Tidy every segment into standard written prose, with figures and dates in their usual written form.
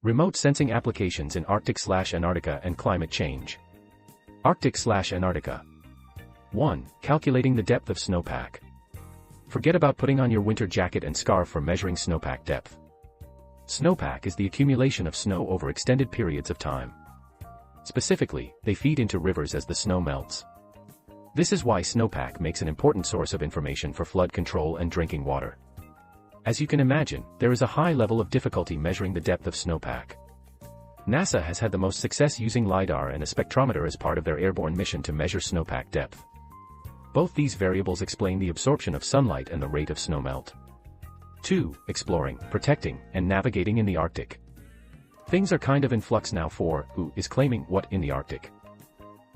Remote sensing applications in Arctic/Antarctica and climate change. Arctic/Antarctica. 1. Calculating the depth of snowpack. Forget about putting on your winter jacket and scarf for measuring snowpack depth. Snowpack is the accumulation of snow over extended periods of time. Specifically, they feed into rivers as the snow melts. This is why snowpack makes an important source of information for flood control and drinking water. As you can imagine, there is a high level of difficulty measuring the depth of snowpack. NASA has had the most success using LiDAR and a spectrometer as part of their airborne mission to measure snowpack depth. Both these variables explain the absorption of sunlight and the rate of snowmelt. 2. Exploring, protecting, and navigating in the Arctic. Things are kind of in flux now for who is claiming what in the Arctic.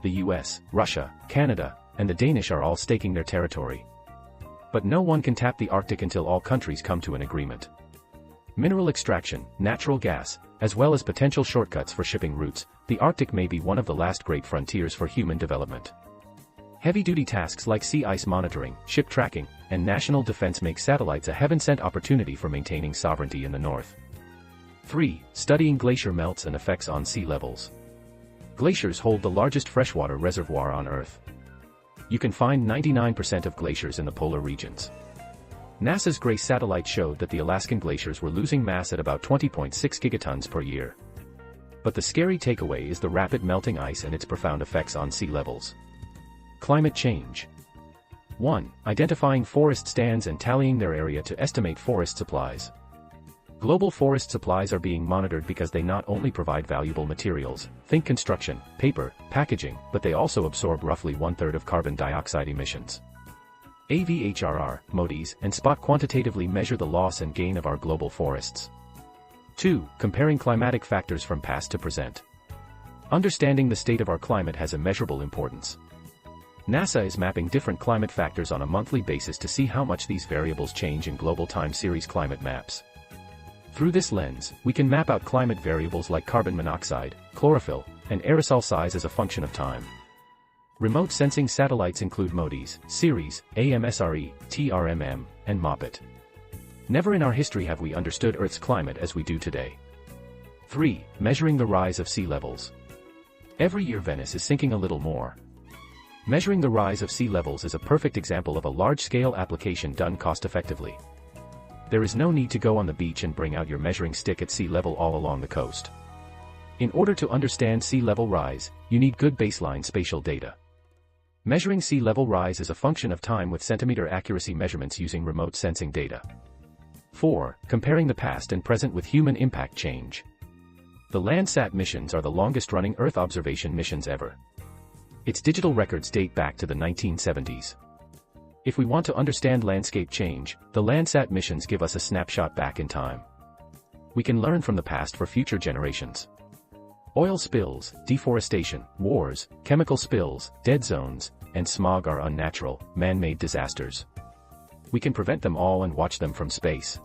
The US, Russia, Canada, and the Danish are all staking their territory. But no one can tap the Arctic until all countries come to an agreement. Mineral extraction, natural gas, as well as potential shortcuts for shipping routes, the Arctic may be one of the last great frontiers for human development. Heavy-duty tasks like sea ice monitoring, ship tracking, and national defense make satellites a heaven-sent opportunity for maintaining sovereignty in the north. 3. Studying glacier melts and effects on sea levels. Glaciers hold the largest freshwater reservoir on Earth. You can find 99% of glaciers in the polar regions. NASA's GRACE satellite showed that the Alaskan glaciers were losing mass at about 20.6 gigatons per year. But the scary takeaway is the rapid melting ice and its profound effects on sea levels. Climate change. 1. Identifying forest stands and tallying their area to estimate forest supplies. Global forest supplies are being monitored because they not only provide valuable materials, think construction, paper, packaging, but they also absorb roughly 1/3 of carbon dioxide emissions. AVHRR, MODIS, and SPOT quantitatively measure the loss and gain of our global forests. 2. Comparing climatic factors from past to present. Understanding the state of our climate has immeasurable importance. NASA is mapping different climate factors on a monthly basis to see how much these variables change in global time series climate maps. Through this lens, we can map out climate variables like carbon monoxide, chlorophyll, and aerosol size as a function of time. Remote sensing satellites include MODIS, CERES, AMSRE, TRMM, and MOPIT. Never in our history have we understood Earth's climate as we do today. 3. Measuring the rise of sea levels. Every year Venice is sinking a little more. Measuring the rise of sea levels is a perfect example of a large-scale application done cost-effectively. There is no need to go on the beach and bring out your measuring stick at sea level all along the coast. In order to understand sea level rise, you need good baseline spatial data. Measuring sea level rise is a function of time with centimeter accuracy measurements using remote sensing data. 4. Comparing the past and present with human impact change. The Landsat missions are the longest-running Earth observation missions ever. Its digital records date back to the 1970s. If we want to understand landscape change, the Landsat missions give us a snapshot back in time. We can learn from the past for future generations. Oil spills, deforestation, wars, chemical spills, dead zones, and smog are unnatural, man-made disasters. We can prevent them all and watch them from space.